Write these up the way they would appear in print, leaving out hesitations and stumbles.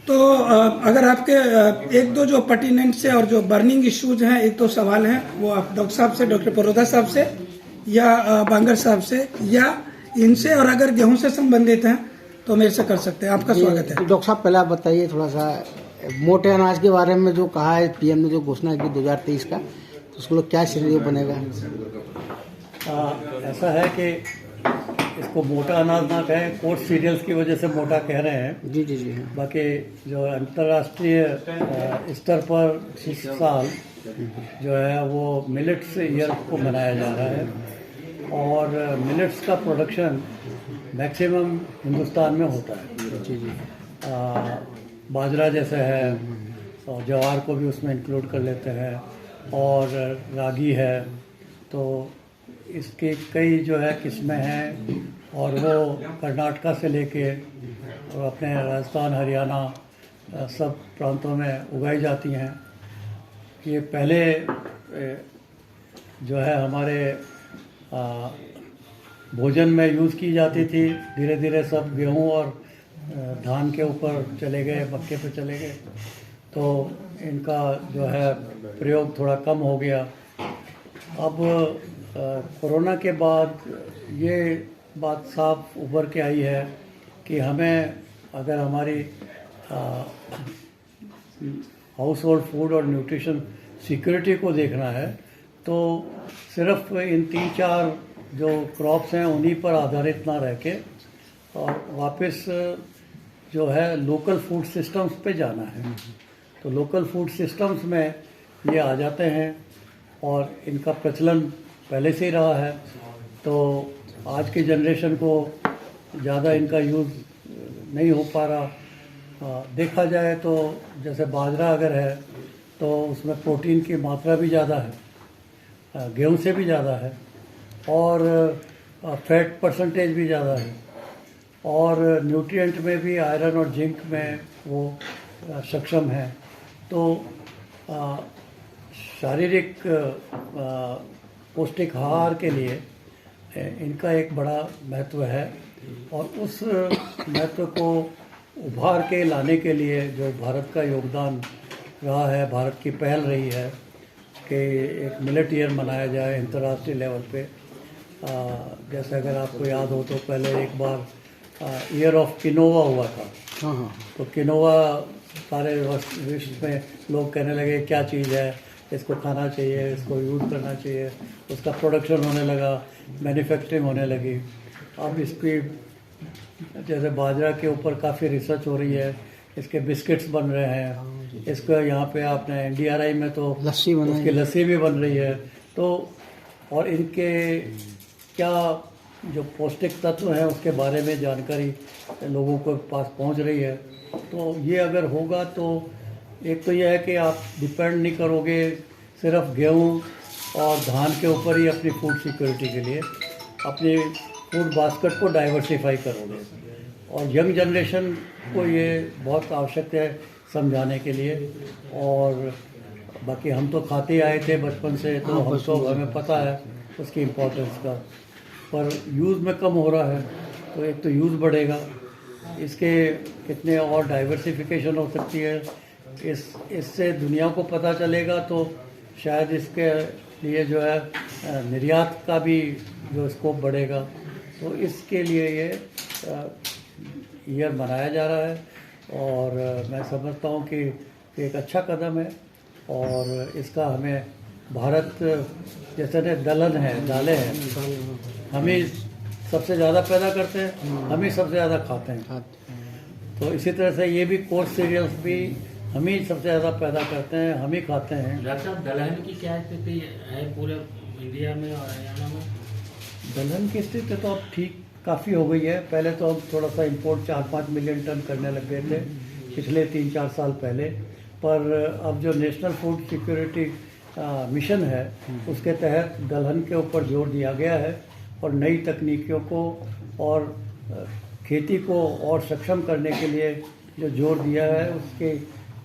तो अगर आपके एक दो जो पर्टिनेंट से और जो बर्निंग इश्यूज हैं, एक तो सवाल हैं, वो आप डॉक्टर साहब से, डॉक्टर परोदा साहब से या बांगर साहब से या इनसे, और अगर गेहूं से संबंधित हैं तो मेरे से कर सकते हैं। आपका स्वागत है। डॉक्टर साहब, पहले आप बताइए थोड़ा सा मोटे अनाज के बारे में जो कहा है पीएम ने, जो घोषणा की 2023 का, तो उसको क्या सिनेरियो बनेगा? ऐसा है कि इसको मोटा अनाज ना कहें, कोर्स सीरियल्स की वजह से मोटा कह रहे हैं। जी जी जी। बाकी जो अंतर्राष्ट्रीय स्तर पर इस साल जो है वो मिलेट्स ईयर को मनाया जा रहा है और मिलेट्स का प्रोडक्शन मैक्सिमम हिंदुस्तान में होता है। जी जी। बाजरा जैसे है और ज्वार को भी उसमें इंक्लूड कर लेते हैं और रागी है, तो इसके कई जो है किस्में हैं और वो कर्नाटका से लेके और अपने राजस्थान, हरियाणा सब प्रांतों में उगाई जाती हैं। ये पहले जो है हमारे भोजन में यूज़ की जाती थी, धीरे धीरे सब गेहूं और धान के ऊपर चले गए, मक्के पे चले गए, तो इनका जो है प्रयोग थोड़ा कम हो गया। अब कोरोना के बाद ये बात साफ उभर के आई है कि हमें अगर हमारी हाउस होल्ड फूड और न्यूट्रिशन सिक्योरिटी को देखना है तो सिर्फ इन 3-4 जो क्रॉप्स हैं उन्हीं पर आधारित ना रह के और वापस जो है लोकल फूड सिस्टम्स पे जाना है। तो लोकल फूड सिस्टम्स में ये आ जाते हैं और इनका प्रचलन पहले से ही रहा है, तो आज की जनरेशन को ज़्यादा इनका यूज़ नहीं हो पा रहा। देखा जाए तो जैसे बाजरा अगर है तो उसमें प्रोटीन की मात्रा भी ज़्यादा है, गेहूं से भी ज़्यादा है, और फैट परसेंटेज भी ज़्यादा है, और न्यूट्रिएंट में भी आयरन और जिंक में वो सक्षम है। तो शारीरिक पौष्टिक आहार के लिए इनका एक बड़ा महत्व है और उस महत्व को उभार के लाने के लिए जो भारत का योगदान रहा है, भारत की पहल रही है कि एक मिलेट ईयर मनाया जाए अंतर्राष्ट्रीय लेवल पे। जैसे अगर आपको याद हो तो पहले एक बार ईयर ऑफ किनोवा हुआ था। हाँ। तो किनोवा सारे विश्व में लोग कहने लगे क्या चीज़ है, इसको खाना चाहिए, इसको यूज़ करना चाहिए, उसका प्रोडक्शन होने लगा, मैन्युफैक्चरिंग होने लगी। अब इसकी जैसे बाजरा के ऊपर काफ़ी रिसर्च हो रही है, इसके बिस्किट्स बन रहे हैं, इसका यहाँ पे आपने एनडीआरआई में तो उसकी लस्सी भी बन रही है। तो और इनके क्या जो पौष्टिक तत्व हैं उसके बारे में जानकारी लोगों को पास पहुँच रही है। तो ये अगर होगा तो एक तो यह है कि आप डिपेंड नहीं करोगे सिर्फ गेहूं और धान के ऊपर ही अपनी फूड सिक्योरिटी के लिए, अपनी फूड बास्केट को डाइवर्सिफाई करोगे। और यंग जनरेशन को ये बहुत आवश्यक है समझाने के लिए। और बाकी हम तो खाते आए थे बचपन से, तो हम तो हमें पता है उसकी इम्पोर्टेंस का, पर यूज़ में कम हो रहा है। तो एक तो यूज़ बढ़ेगा, इसके कितने और डाइवर्सिफिकेशन हो सकती है, इससे दुनिया को पता चलेगा, तो शायद इसके लिए जो है निर्यात का भी जो स्कोप बढ़ेगा। तो इसके लिए ये ईयर मनाया जा रहा है और मैं समझता हूँ कि एक अच्छा कदम है और इसका हमें भारत जैसे ने दलहन है, दालें हैं, हम ही सबसे ज़्यादा पैदा करते हैं, हम ही सबसे ज़्यादा खाते हैं। तो इसी तरह से ये भी कोर्स सीरियल्स भी हम ही सबसे ज़्यादा पैदा करते हैं, हम ही खाते हैं। डॉक्टर साहब, दलहन की क्या स्थिति है पूरे इंडिया में और हरियाणा में? दलहन की स्थिति तो अब ठीक काफ़ी हो गई है। पहले तो हम थोड़ा सा इंपोर्ट 4-5 मिलियन टन करने लग गए थे पिछले 3-4 साल पहले, पर अब जो नेशनल फूड सिक्योरिटी मिशन है उसके तहत दलहन के ऊपर जोर दिया गया है और नई तकनीकियों को और खेती को और सक्षम करने के लिए जो जोर दिया है, उसके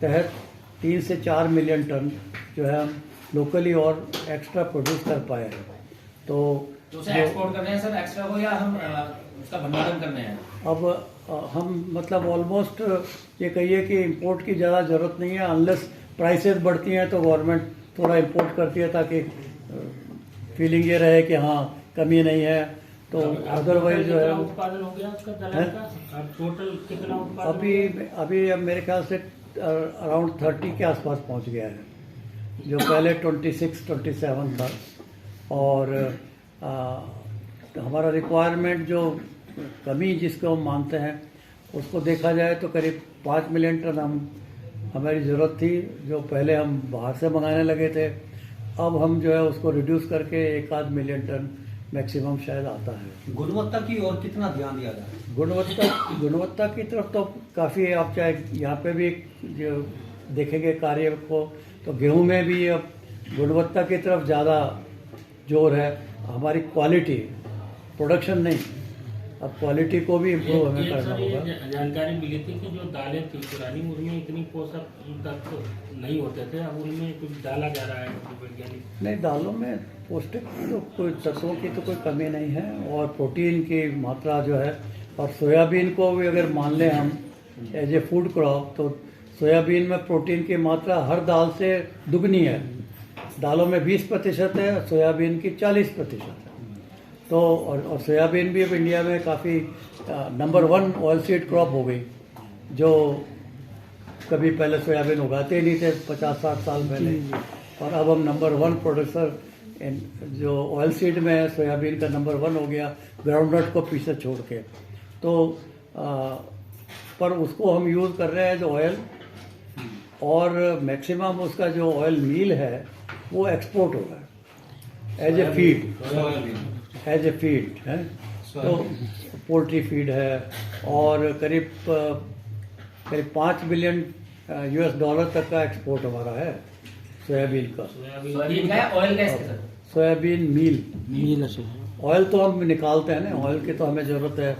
तहत 3 से 4 मिलियन टन जो है हम लोकली और एक्स्ट्रा प्रोड्यूस कर पाए हैं। तो उसे एक्सपोर्ट कर रहे हैं सर एक्स्ट्रा को, या हम उसका भंडारण कर रहे हैं? अब हम मतलब ऑलमोस्ट ये कहिए कि इंपोर्ट की ज़्यादा ज़रूरत नहीं है, अनलेस प्राइसेस बढ़ती हैं तो गवर्नमेंट थोड़ा इंपोर्ट करती है ताकि फीलिंग ये रहे कि हाँ कमी नहीं है, तो अदरवाइज जो है उत्पादन हो गया उसका दलहन का? अब टोटल कितना उत्पादन अभी अब मेरे ख्याल से अराउंड 30 के आसपास पहुंच गया है, जो पहले 26-27 था। और हमारा रिक्वायरमेंट जो कमी जिसको हम मानते हैं उसको देखा जाए तो करीब 5 मिलियन टन हमारी ज़रूरत थी, जो पहले हम बाहर से मंगाने लगे थे। अब हम जो है उसको रिड्यूस करके 1-8 मिलियन टन मैक्सिमम शायद आता है। गुणवत्ता की ओर कितना ध्यान दिया जाए? गुणवत्ता की तरफ तो काफ़ी है। आप चाहे यहाँ पे भी जो देखेंगे कार्य को, तो गेहूं में भी अब गुणवत्ता की तरफ ज़्यादा जोर है। हमारी क्वालिटी, प्रोडक्शन नहीं, अब क्वालिटी को भी इम्प्रूव हमें करना होगा। जानकारी मिली थी कि जो दालें थी पुरानी, उनमें इतनी पोषक तत्व नहीं होते थे, अब उनमें कुछ डाला जा रहा है वैज्ञानिक। नहीं, दालों में पौष्टिक तो कोई तत्वों की तो कोई कमी नहीं है, और प्रोटीन की मात्रा जो है, और सोयाबीन को भी अगर मान लें हम एज ए फूड क्रॉप, तो सोयाबीन में प्रोटीन की मात्रा हर दाल से दुगनी है। दालों में 20% है, सोयाबीन की 40% है। तो और सोयाबीन भी अब इंडिया में काफ़ी नंबर 1 ऑयल सीड क्रॉप हो गई, जो कभी पहले सोयाबीन उगाते ही नहीं थे 50-60 साल पहले, और अब हम नंबर 1 प्रोड्यूसर जो ऑयल सीड में है, सोयाबीन का नंबर 1 हो गया, ग्राउंडनट को पीछे छोड़ के। तो पर उसको हम यूज़ कर रहे हैं जो ऑयल, और मैक्सिमम उसका जो ऑयल मील है वो एक्सपोर्ट हो रहा है एज ए फीड है। तो पोल्ट्री फीड है, और करीब 5 बिलियन $US तक का एक्सपोर्ट हमारा है सोयाबीन का। सोयाबीन मील ऑयल तो हम निकालते हैं ना, ऑयल की तो हमें ज़रूरत है,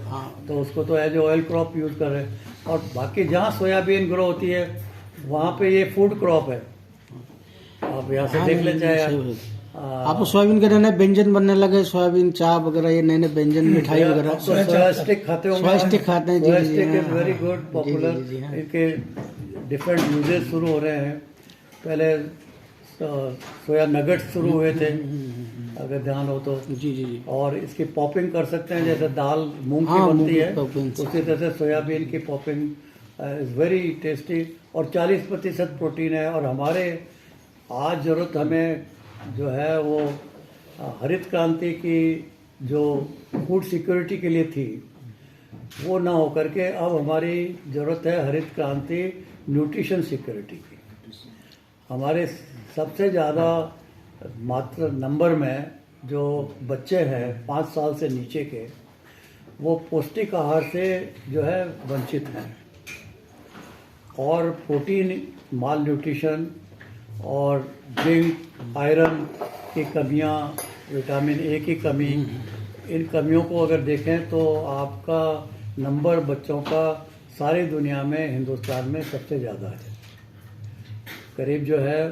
तो उसको तो as a oil crop use कर रहे हैं। और बाकी जहाँ सोयाबीन ग्रो होती है वहाँ पे ये फूड क्रॉप है। आप यहाँ से देख लें, चाहे आप सोयाबीन के नए व्यंजन बनने लगे, सोयाबीन चाप वगैरह, ये नए नए व्यंजन, मिठाई वगैरह। सोया स्टिक खाते होंगे। सोया स्टिक खाते हैं, soya stick is very good, popular. इनके डिफरेंट यूजेस शुरू हो रहे हैं। पहले सोया नगेट्स शुरू हुए थे, अगर ध्यान हो तो। जी। और इसकी पॉपिंग कर सकते हैं, जैसे दाल मूंग की बनती है, उसी तरह से सोयाबीन की पॉपिंग इज वेरी टेस्टी, और 40% प्रोटीन है। और हमारे आज ज़रूरत हमें जो है वो हरित क्रांति की जो फूड सिक्योरिटी के लिए थी, वो ना हो करके अब हमारी ज़रूरत है हरित क्रांति न्यूट्रिशन सिक्योरिटी की। हमारे सबसे ज़्यादा मात्रा नंबर में जो बच्चे हैं 5 साल से नीचे के, वो पौष्टिक आहार से जो है वंचित हैं, और प्रोटीन माल न्यूट्रिशन और जिंक आयरन की कमियां, विटामिन ए की कमी, इन कमियों को अगर देखें तो आपका नंबर बच्चों का सारी दुनिया में, हिंदुस्तान में सबसे ज़्यादा है। करीब जो है,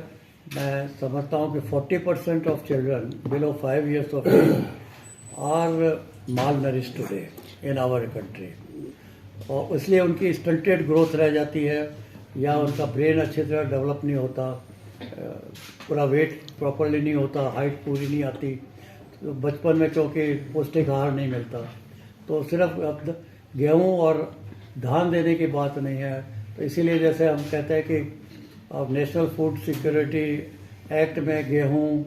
मैं समझता हूँ कि 40% of children below 5 years of age are malnourish today in our country, और इसलिए उनकी स्टंटेड ग्रोथ रह जाती है, या उनका ब्रेन अच्छी तरह डेवलप नहीं होता, पूरा वेट प्रॉपरली नहीं होता, हाइट पूरी नहीं आती, तो बचपन में क्योंकि पौष्टिक आहार नहीं मिलता। तो सिर्फ अब गेहूँ और धान देने की बात नहीं है। तो इसीलिए जैसे हम कहते हैं कि अब नेशनल फूड सिक्योरिटी एक्ट में गेहूँ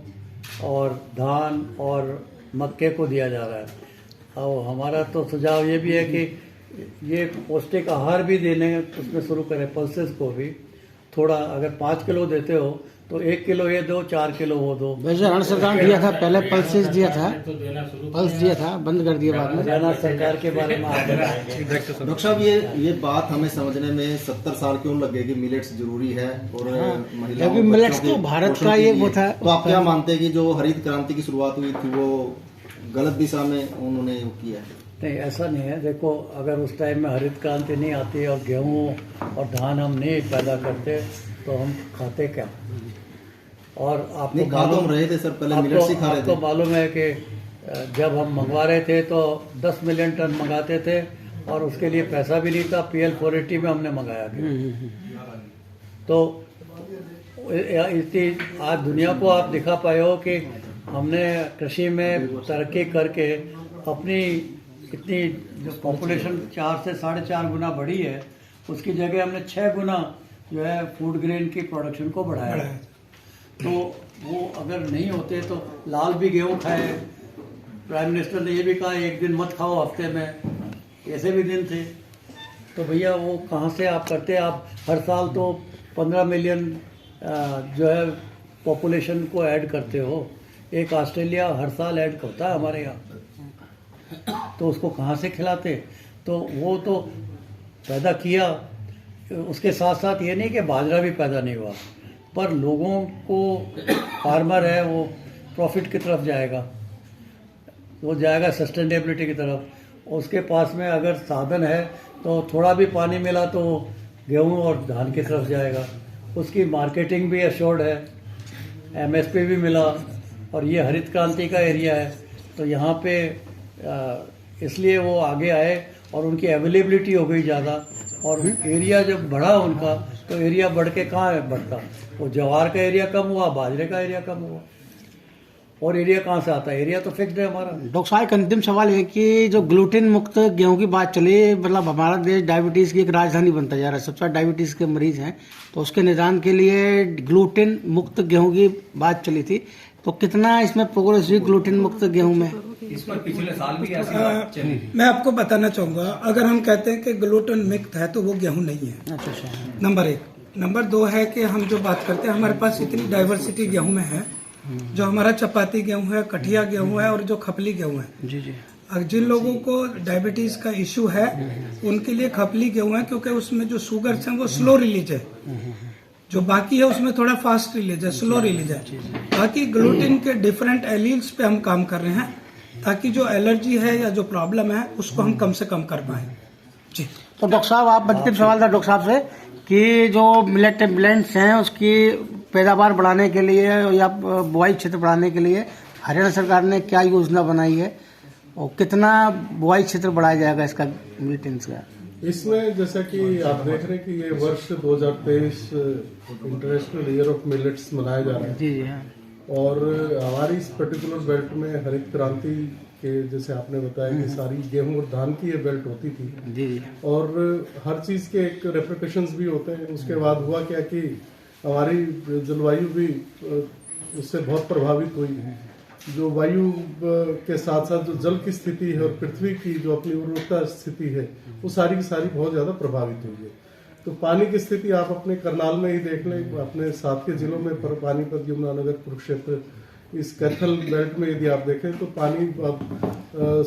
और धान और मक्के को दिया जा रहा है। और हमारा तो सुझाव ये भी है कि ये पौष्टिक आहार भी देने उसमें शुरू करें, पल्सेस को भी थोड़ा, अगर 5 किलो देते हो तो 1 किलो ये दो, 4 किलो वो दो। वैसे हरियाणा सरकार ने दिया था, पहले पल्सेस दिया था, पल्स दिया था, बंद कर दिया बाद में। हरियाणा सरकार के बारे में डॉक्टर साहब, ये बात हमें समझने में 70 साल क्यों लगे कि मिलेट्स जरूरी है, और महिलाओं, क्योंकि मिलेट्स तो भारत का ये वो था। तो आप क्या मानते हैं कि जो हरित क्रांति की शुरुआत हुई थी वो गलत दिशा में उन्होंने किया है? नहीं, ऐसा नहीं है। देखो, अगर उस टाइम में हरित क्रांति नहीं आती और गेहूँ और धान हम नहीं पैदा करते तो हम खाते क्या? और आपको मालूम रहे थे सर, पहले मिलेट्स ही खा रहे थे। आपको मालूम है कि जब हम मंगवा रहे थे तो 10 मिलियन टन मंगाते थे, और उसके लिए पैसा भी नहीं था। PL 480 में हमने मंगाया गया। तो इतनी आज दुनिया को आप दिखा पाए हो कि हमने कृषि में तरक्की करके अपनी इतनी जो पॉपुलेशन 4 से 4.5 गुना बढ़ी है, उसकी जगह हमने 6 गुना जो है फूड ग्रेन की प्रोडक्शन को बढ़ाया है। तो वो अगर नहीं होते तो लाल भी गेहूँ खाए, प्राइम मिनिस्टर ने ये भी कहा एक दिन मत खाओ हफ्ते में, ऐसे भी दिन थे। तो भैया वो कहाँ से आप करते, आप हर साल तो 15 मिलियन जो है पॉपुलेशन को ऐड करते हो। एक ऑस्ट्रेलिया हर साल ऐड करता है हमारे यहाँ, तो उसको कहाँ से खिलाते। तो वो तो पैदा किया, उसके साथ साथ ये नहीं कि बाजरा भी पैदा नहीं हुआ, पर लोगों को फार्मर है वो प्रॉफिट की तरफ जाएगा, वो जाएगा सस्टेनेबिलिटी की तरफ। उसके पास में अगर साधन है तो थोड़ा भी पानी मिला तो गेहूं और धान की तरफ जाएगा। उसकी मार्केटिंग भी एश्योर्ड है, MSP भी मिला, और ये हरित क्रांति का एरिया है तो यहाँ पे इसलिए वो आगे आए और उनकी अवेलेबिलिटी हो गई ज़्यादा। और एरिया जब बढ़ा उनका तो एरिया बढ़ के कहाँ बढ़ता, वो ज्वार का एरिया कम हुआ, बाजरे का एरिया कम हुआ, और एरिया कहाँ से आता है, एरिया तो फिक्स्ड है हमारा। डॉक्टर साहब एक अंतिम सवाल है कि जो ग्लूटेन मुक्त गेहूं की बात चली, मतलब हमारा देश डायबिटीज की एक राजधानी बनता जा रहा है, सबसे ज्यादा डायबिटीज के मरीज हैं, तो उसके निदान के लिए ग्लूटेन मुक्त गेहूं की बात चली थी, तो कितना इसमें प्रोग्रेस हुई ग्लूटेन मुक्त गेहूं में? इस पर पिछले साल भी ऐसी बात चली। मैं आपको बताना चाहूंगा, अगर हम कहते हैं कि ग्लूटेन मुक्त है तो वो गेहूं नहीं है। अच्छा। नंबर 1। नंबर 2 है कि हम जो बात करते हैं हमारे पास इतनी डाइवर्सिटी गेहूं में है, जो हमारा चपाती गेहूं है, कठिया गेहूं है और जो खपली गेहूं है। जी जी। अब जिन लोगों को डायबिटीज का इश्यू है उनके लिए खपली गेहूं है, क्योंकि उसमें जो शुगर्स हैं वो स्लो रिलीज है, जो बाकी है उसमें थोड़ा फास्ट रिलीज है, स्लो रिलीज है। बाकी ग्लूटेन के डिफरेंट एलील्स पे हम काम कर रहे हैं ताकि जो एलर्जी है या जो प्रॉब्लम है उसको हम कम से कम कर पाए। जी। तो डॉक्टर साहब आप अंतिम सवाल था डॉक्टर साहब से कि जो मिलेट ब्लेंड्स हैं उसकी पैदावार बढ़ाने के लिए या बुआई क्षेत्र बढ़ाने के लिए हरियाणा सरकार ने क्या योजना बनाई है और कितना बुआई क्षेत्र बढ़ाया जाएगा इसका मिलेट्स का? इसमें जैसा कि आप देख रहे हैं कि ये वर्ष 2023 इंटरनेशनल ईयर ऑफ मिलेट्स मनाया जा रहा है। जी जी। हाँ। और हमारी इस पर्टिकुलर बेल्ट में हरित क्रांति के जैसे आपने बताया कि सारी गेहूं और धान की ये बेल्ट होती थी। जी। और हर चीज के एक रेप्रिकॉशंस भी होते हैं। उसके बाद हुआ क्या कि हमारी जलवायु भी उससे बहुत प्रभावित हुई है। जो वायु के साथ साथ जो जल की स्थिति है और पृथ्वी की जो अपनी उर्वरता स्थिति है वो सारी की सारी बहुत ज्यादा प्रभावित हुई है। तो पानी की स्थिति आप अपने करनाल में ही देख लें, अपने साथ के जिलों में पानीपत, यमुनानगर, कुरुक्षेत्र, इस कैथल बेल्ट में यदि आप देखें तो पानी अब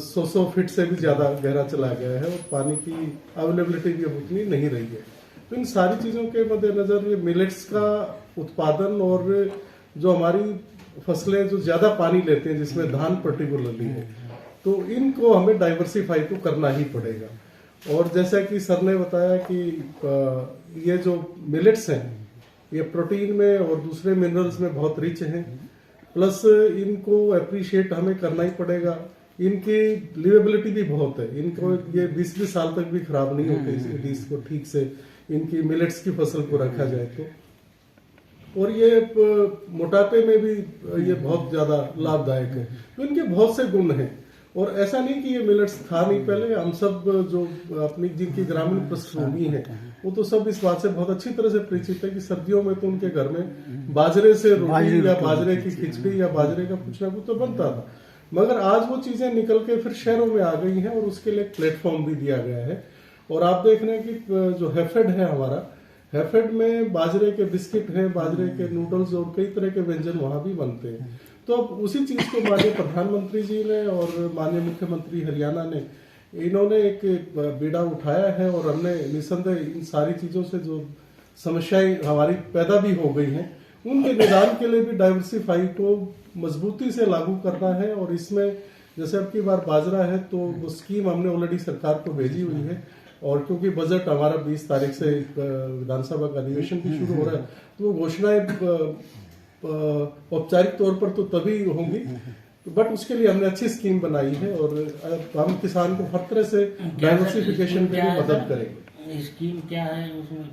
100 फीट से भी ज्यादा गहरा चला गया है और पानी की अवेलेबिलिटी भी अब उतनी नहीं रही है। तो इन सारी चीजों के मद्देनजर ये मिलेट्स का उत्पादन और जो हमारी फसलें जो ज्यादा पानी लेते हैं जिसमें धान पर्टिकुलरली है, तो इनको हमें डाइवर्सिफाई तो करना ही पड़ेगा। और जैसा कि सर ने बताया कि ये जो मिलेट्स हैं ये प्रोटीन में और दूसरे मिनरल्स में बहुत रिच हैं, प्लस इनको अप्रिशिएट हमें करना ही पड़ेगा। इनकी लिवेबिलिटी भी बहुत है, इनको ये 20-20 साल तक भी खराब नहीं होते यदि इसको ठीक से इनकी मिलेट्स की फसल को रखा जाए तो। और ये मोटापे में भी ये बहुत ज्यादा लाभदायक है। तो इनके बहुत से गुण हैं और ऐसा नहीं कि ये मिलेट्स था नहीं पहले। हम सब जो अपनी जिनकी ग्रामीण पृष्ठभूमि है वो तो सब इस बात से बहुत अच्छी तरह से परिचित है कि सर्दियों में तो उनके घर में बाजरे से रोटी या बाजरे की खिचड़ी या बाजरे का कुछ ना कुछ तो बनता था। मगर आज वो चीजें निकल के फिर शहरों में आ गई हैं और उसके लिए एक प्लेटफॉर्म भी दिया गया है। और आप देख रहे हैं कि जो हैफेड है हमारा, हैफेड में बाजरे के बिस्किट हैं, बाजरे के नूडल्स और कई तरह के व्यंजन वहां भी बनते हैं। तो अब उसी चीज को माननीय प्रधानमंत्री जी ने और माननीय मुख्यमंत्री हरियाणा ने इन्होंने एक बीड़ा उठाया है और हमने निसंदेह इन सारी चीजों से जो समस्याएं हमारी पैदा भी हो गई हैं उनके निदान के लिए भी डाइवर्सिफाई को मजबूती से लागू करना है। और इसमें जैसे अब की बार बाजरा है तो वो स्कीम हमने ऑलरेडी सरकार को भेजी हुई है और क्योंकि बजट हमारा 20 तारीख से विधानसभा का अधिवेशन भी शुरू हो रहा है तो वो घोषणाएं औपचारिक तौर पर तो तभी होंगी बट उसके लिए हमने अच्छी स्कीम बनाई है और हम किसान को हर तरह से डाइवर्सिफिकेशन के लिए मदद करेंगे। स्कीम क्या है उसमें?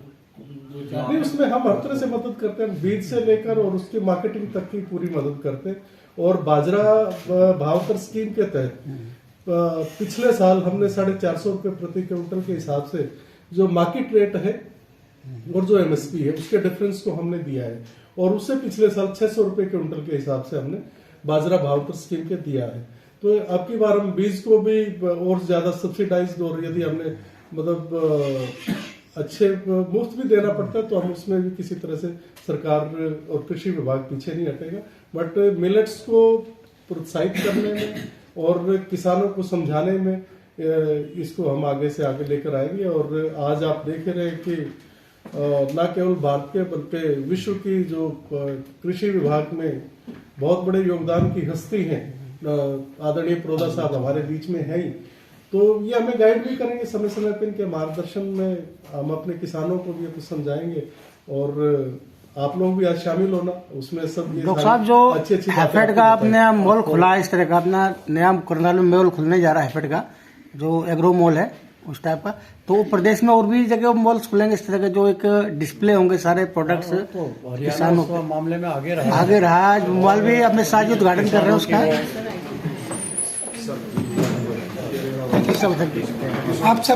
नहीं, उसमें हम हर तरह से मदद करते हैं, बीज से लेकर और उसकी मार्केटिंग तक की पूरी मदद करते हैं। और बाजरा भाव स्कीम के तहत पिछले साल हमने 450 रुपये प्रति क्विंटल के हिसाब से जो मार्केट रेट है और जो एमएसपी है उसके डिफरेंस को हमने दिया है, और उससे पिछले साल 600 रुपये क्विंटल के हिसाब से हमने बाजरा भाव स्कीम के दिया है। तो अब की बार हम बीज को भी और ज्यादा सब्सिडाइज, और यदि हमने मतलब अच्छे मुफ्त भी देना पड़ता है तो हम उसमें भी किसी तरह से सरकार और कृषि विभाग पीछे नहीं हटेगा। बट मिलेट्स को प्रोत्साहित करने में और किसानों को समझाने में इसको हम आगे से आगे लेकर आएंगे। और आज आप देख रहे हैं कि न केवल भारत के बल्कि विश्व की जो कृषि विभाग में बहुत बड़े योगदान की हस्ती हैं, आदरणीय प्रोदा साहब हमारे बीच में है ही, तो ये हमें गाइड भी करेंगे समय समय पर। इनके मार्गदर्शन में हम अपने किसानों को भी कुछ समझाएंगे, और आप लोग भी आज शामिल होना उसमें। सब डॉक्टर साहब, जो हैफेड का अपने मॉल खुला है, इस तरह का अपना नया करनाल में मॉल खुलने जा रहा है हैफेड का, जो एग्रो मॉल है उस टाइप का, तो प्रदेश में और भी जगह मॉल्स खुलेंगे इस तरह के, जो एक डिस्प्ले होंगे सारे प्रोडक्ट्स किसानों के मामले में आगे रहा। मॉल भी अपने साथ उद्घाटन कर रहे हैं उसका। आप सब